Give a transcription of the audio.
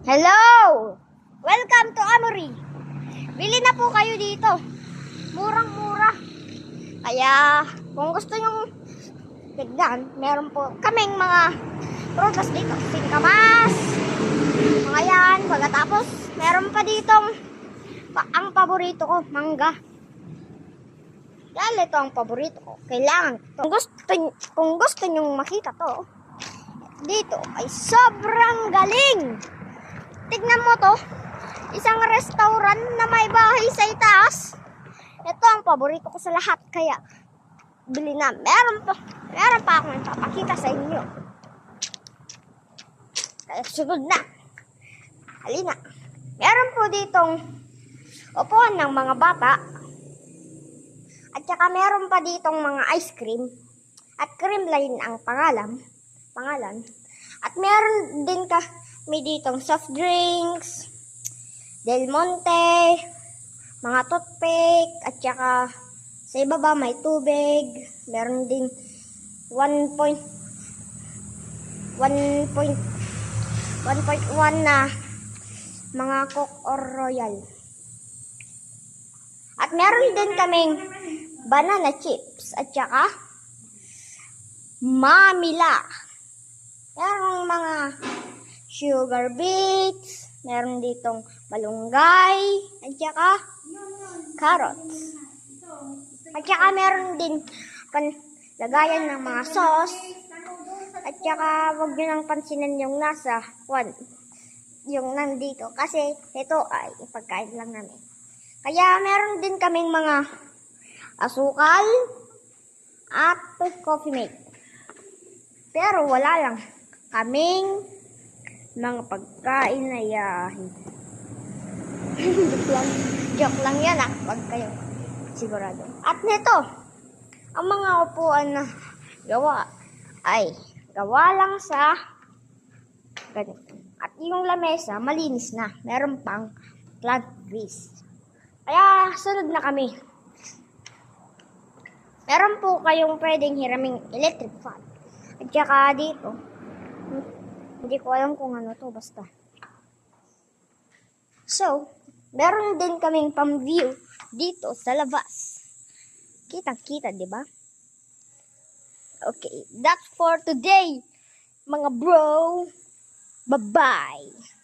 Hello! Welcome to Amory. Bili na po kayo dito. Murang-mura. Kaya, kung gusto nyong tignan, meron po kaming mga prutas dito. Singkamas, mga yan. Pagkatapos, meron pa ditong ang paborito ko, mangga. Dahil ito ang paborito ko, kailangan ito. Kung gusto nyong makita to, dito ay sobrang galing. Tignan mo to, isang restaurant na may bahay sa itaas. Ito ang paborito ko sa lahat, kaya bili na. Meron pa akong ipapakita sa inyo. Kaya sunod na. Halina. Meron po ditong upuan ng mga bata. At saka meron pa ditong mga ice cream. At cream line ang pangalan. At meron din may ditong soft drinks, Del Monte, mga toothpick, at saka sa ibaba may tubig. Meron din 1.1 na mga Coke or Royal. At meron din kaming banana chips at saka mamila. Merong mga sugar beets, meron ditong malunggay, at saka carrots. At saka meron din lagayan ng mga sauce. At saka wag nyo nang pansinin yung nasa yung nandito. Kasi ito ay pagkain lang namin. Kaya meron din kaming mga asukal at coffee mate. Pero wala lang kaming mga pagkain na yahin. Joke lang yan pag kayo sigurado. At nito, ang mga upuan na gawa ay gawa lang sa ganito. At yung lamesa malinis na. Meron pang plant grease. Kaya sunod na kami. Meron po kayong pwedeng hiraming electric fan. At saka dito, hindi ko alam kung ano to, basta. So, meron din kaming pang-view dito sa labas. Kitang-kita, di ba? Okay, that's for today, mga bro. Bye-bye.